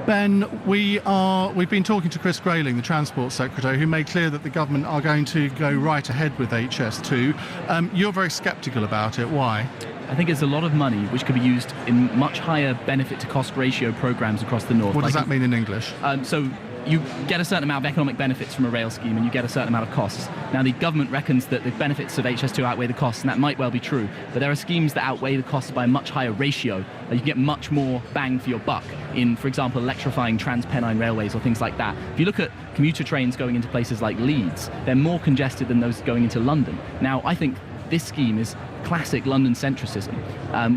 Ben, we've been talking to Chris Grayling, the Transport Secretary, who made clear that the government are going to go right ahead with HS2. You're very sceptical about it. Why? I think it's a lot of money which could be used in much higher benefit to cost ratio programs across the north. What does that mean in English? So you get a certain amount of economic benefits from a rail scheme and you get a certain amount of costs. Now the government reckons that the benefits of HS2 outweigh the costs, and that might well be true, but there are schemes that outweigh the costs by a much higher ratio. You can get much more bang for your buck in, for example, electrifying Transpennine railways or things like that. If you look at commuter trains going into places like Leeds, they're more congested than those going into London. Now I think this scheme is classic London centricism.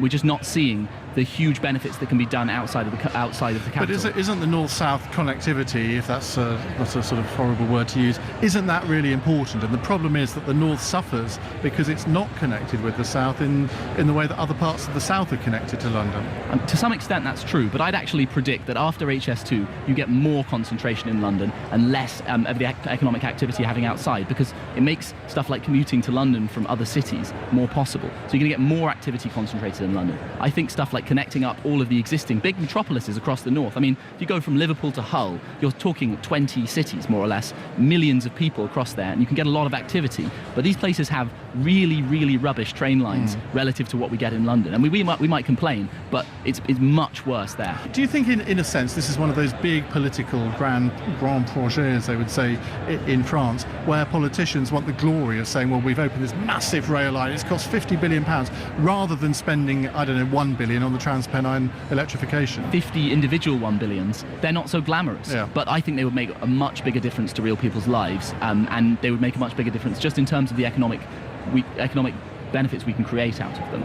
We're just not seeing the huge benefits that can be done outside of the capital. But isn't the north-south connectivity, if that's not a sort of horrible word to use, isn't that really important? And the problem is that the north suffers because it's not connected with the south in the way that other parts of the south are connected to London. To some extent that's true, but I'd actually predict that after HS2 you get more concentration in London and less of the economic activity having outside, because it makes stuff like commuting to London from other cities more possible. So you're going to get more activity concentrated in London. I think stuff like connecting up all of the existing big metropolises across the north. I mean, if you go from Liverpool to Hull, you're talking 20 cities, more or less, millions of people across there, and you can get a lot of activity. But these places have really, really rubbish train lines relative to what we get in London. And we might complain, but it's much worse there. Do you think, in a sense, this is one of those big political grand projets, they would say, in France, where politicians want the glory of saying, well, we've opened this massive rail line, it's cost £50 billion, rather than spending, I don't know, £1 billion on the Transpennine electrification? 50 individual 1 billions, they're not so glamorous, but I think they would make a much bigger difference to real people's lives, and they would make a much bigger difference just in terms of the economic benefits we can create out of them.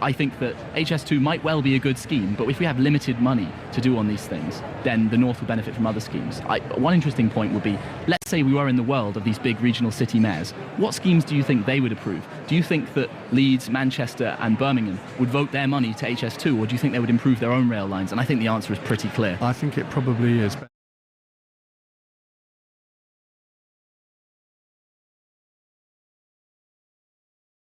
I think that HS2 might well be a good scheme, but if we have limited money to do on these things, then the north will benefit from other schemes. One interesting point would be, let's say we were in the world of these big regional city mayors. What schemes do you think they would approve? Do you think that Leeds, Manchester and Birmingham would vote their money to HS2, or do you think they would improve their own rail lines? And I think the answer is pretty clear. I think it probably is.